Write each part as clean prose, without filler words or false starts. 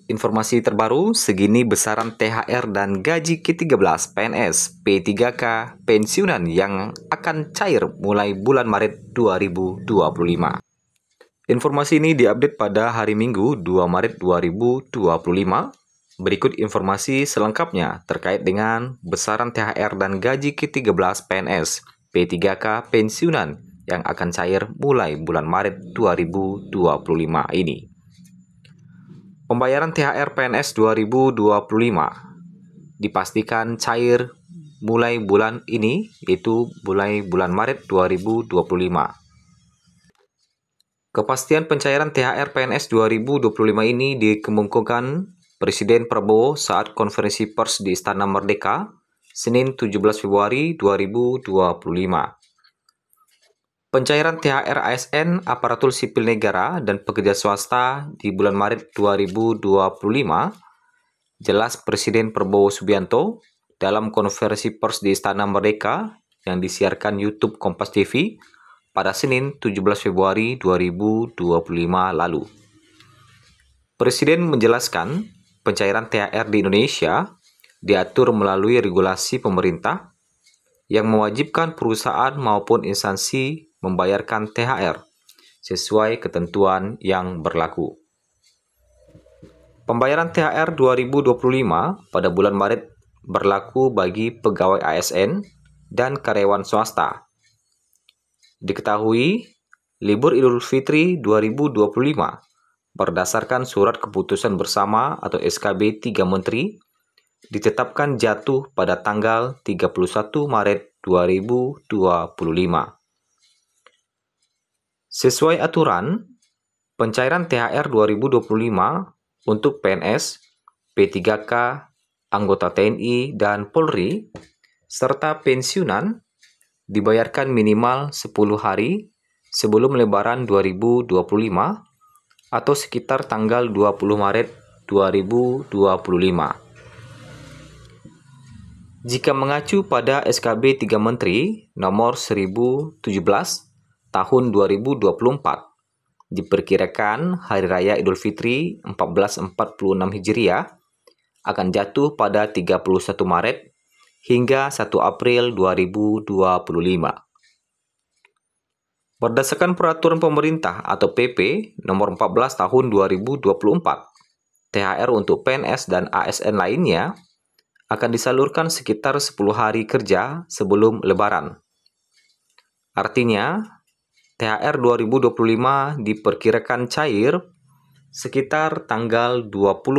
Informasi terbaru, segini besaran THR dan gaji ke-13 PNS P3K pensiunan yang akan cair mulai bulan Maret 2025. Informasi ini diupdate pada hari Minggu 2 Maret 2025. Berikut informasi selengkapnya terkait dengan besaran THR dan gaji ke-13 PNS P3K pensiunan yang akan cair mulai bulan Maret 2025 ini. Pembayaran THR PNS 2025 dipastikan cair mulai bulan ini, yaitu mulai bulan Maret 2025. Kepastian pencairan THR PNS 2025 ini dikemukakan Presiden Prabowo saat konferensi pers di Istana Merdeka, Senin 17 Februari 2025. Pencairan THR ASN, aparatur sipil negara, dan pekerja swasta di bulan Maret 2025, jelas Presiden Prabowo Subianto dalam konferensi pers di Istana Merdeka yang disiarkan YouTube Kompas TV pada Senin 17 Februari 2025 lalu. Presiden menjelaskan pencairan THR di Indonesia diatur melalui regulasi pemerintah yang mewajibkan perusahaan maupun instansi membayarkan THR sesuai ketentuan yang berlaku. Pembayaran THR 2025 pada bulan Maret berlaku bagi pegawai ASN dan karyawan swasta. Diketahui, libur Idul Fitri 2025 berdasarkan Surat Keputusan Bersama atau SKB 3 Menteri ditetapkan jatuh pada tanggal 31 Maret 2025. Sesuai aturan, pencairan THR 2025 untuk PNS, P3K, anggota TNI, dan Polri, serta pensiunan dibayarkan minimal 10 hari sebelum Lebaran 2025 atau sekitar tanggal 20 Maret 2025. Jika mengacu pada SKB 3 Menteri nomor 1017 tahun 2024, diperkirakan Hari Raya Idul Fitri 1446 Hijriah akan jatuh pada 31 Maret hingga 1 April 2025. Berdasarkan Peraturan Pemerintah atau PP nomor 14 tahun 2024, THR untuk PNS dan ASN lainnya akan disalurkan sekitar 10 hari kerja sebelum Lebaran. Artinya, THR 2025 diperkirakan cair sekitar tanggal 20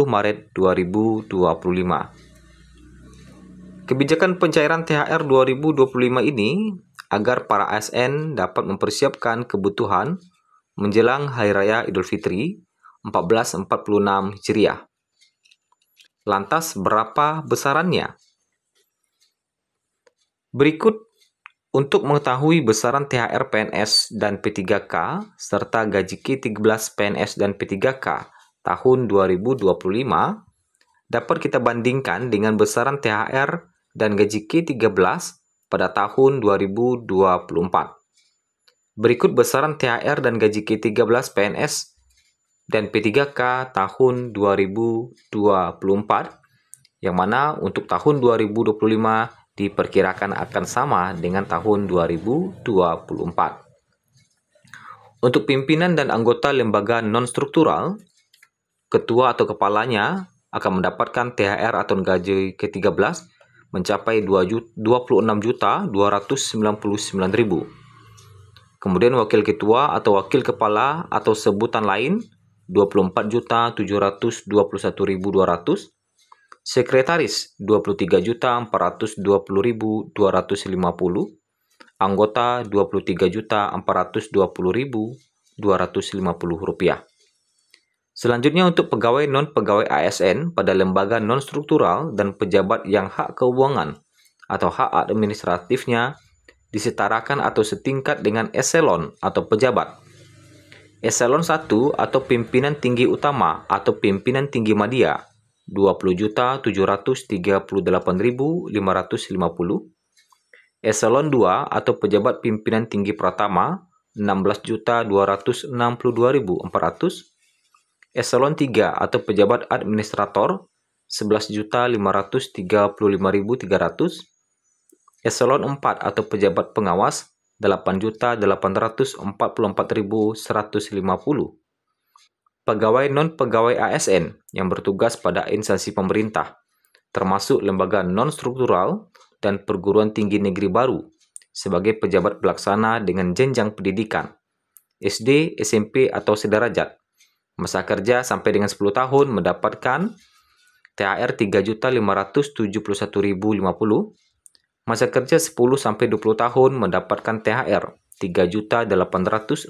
Maret 2025. Kebijakan pencairan THR 2025 ini agar para ASN dapat mempersiapkan kebutuhan menjelang Hari Raya Idul Fitri 1446 Hijriah. Lantas berapa besarannya? Berikut untuk mengetahui besaran THR PNS dan P3K serta gaji ke-13 PNS dan P3K tahun 2025 dapat kita bandingkan dengan besaran THR dan gaji ke-13 pada tahun 2024. Berikut besaran THR dan gaji ke-13 PNS dan P3K tahun 2024, yang mana untuk tahun 2025 diperkirakan akan sama dengan tahun 2024. Untuk pimpinan dan anggota lembaga non-struktural, ketua atau kepalanya akan mendapatkan THR atau gaji ke-13 mencapai 26.299.000. Kemudian wakil ketua atau wakil kepala atau sebutan lain 24.721.200. Sekretaris 23.420.250, anggota 23.420.250 rupiah. Selanjutnya untuk pegawai non-pegawai ASN pada lembaga non-struktural dan pejabat yang hak keuangan atau hak administratifnya disetarakan atau setingkat dengan eselon atau pejabat. Eselon 1 atau pimpinan tinggi utama atau pimpinan tinggi media 20.738.550, Eselon 2 atau pejabat pimpinan tinggi pratama 16.262.400, Eselon 3 atau pejabat administrator 11.535.300. Eselon 4 atau pejabat pengawas 8.844.150. Pegawai non-pegawai ASN yang bertugas pada instansi pemerintah, termasuk lembaga non-struktural dan perguruan tinggi negeri baru, sebagai pejabat pelaksana dengan jenjang pendidikan SD, SMP, atau sederajat. Masa kerja sampai dengan 10 tahun mendapatkan THR 3.571.050. Masa kerja 10 sampai 20 tahun mendapatkan THR 3.866.100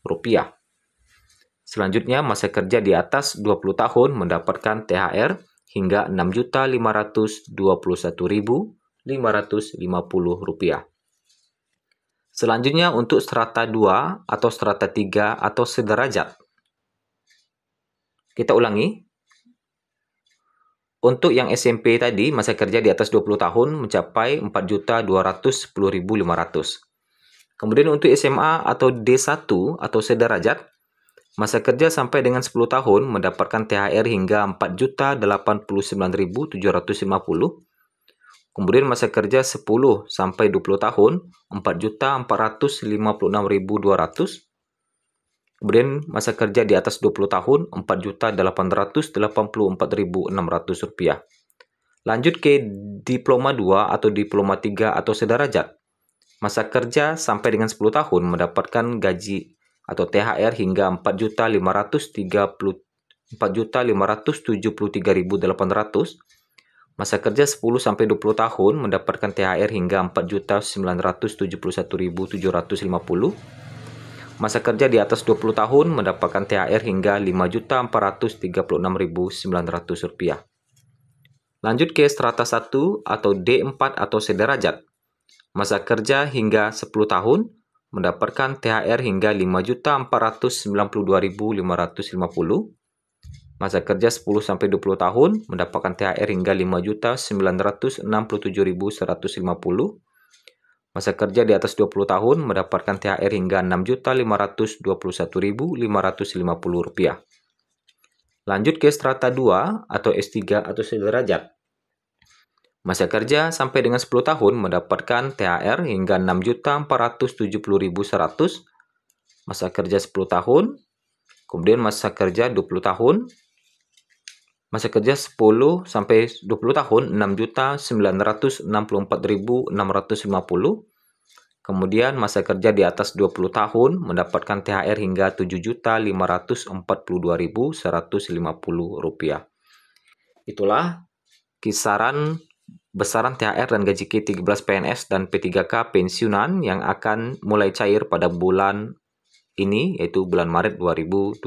rupiah. Selanjutnya, masa kerja di atas 20 tahun mendapatkan THR hingga 6.521.550 rupiah. Selanjutnya untuk strata 2 atau strata 3 atau sederajat. Kita ulangi. Untuk yang SMP tadi, masa kerja di atas 20 tahun mencapai 4.210.500. Kemudian untuk SMA atau D1 atau sederajat, masa kerja sampai dengan 10 tahun mendapatkan THR hingga 4.089.750. Kemudian masa kerja 10 sampai 20 tahun 4.456.200. Kemudian masa kerja di atas 20 tahun 4.884.600 rupiah. Lanjut ke diploma 2 atau diploma 3 atau sederajat. Masa kerja sampai dengan 10 tahun mendapatkan gaji atau THR hingga 4.573.800. Masa kerja 10 sampai 20 tahun mendapatkan THR hingga 4.971.750. Masa kerja di atas 20 tahun mendapatkan THR hingga 5.436.900 rupiah. Lanjut ke strata 1 atau D4 atau sederajat. Masa kerja hingga 10 tahun mendapatkan THR hingga 5.492.550. Masa kerja 10 sampai 20 tahun mendapatkan THR hingga 5.967.150. Masa kerja di atas 20 tahun mendapatkan THR hingga 6.521.550 rupiah. Lanjut ke strata 2 atau S3 atau sederajat. Masa kerja sampai dengan 10 tahun mendapatkan THR hingga 6.470.100. Masa kerja 10 tahun. Kemudian masa kerja 20 tahun. Masa kerja 10 sampai 20 tahun 6.964.650. Kemudian masa kerja di atas 20 tahun mendapatkan THR hingga 7.542.150 rupiah. Itulah kisaran besaran THR dan gaji K13 PNS dan P3K pensiunan yang akan mulai cair pada bulan ini, yaitu bulan Maret 2025.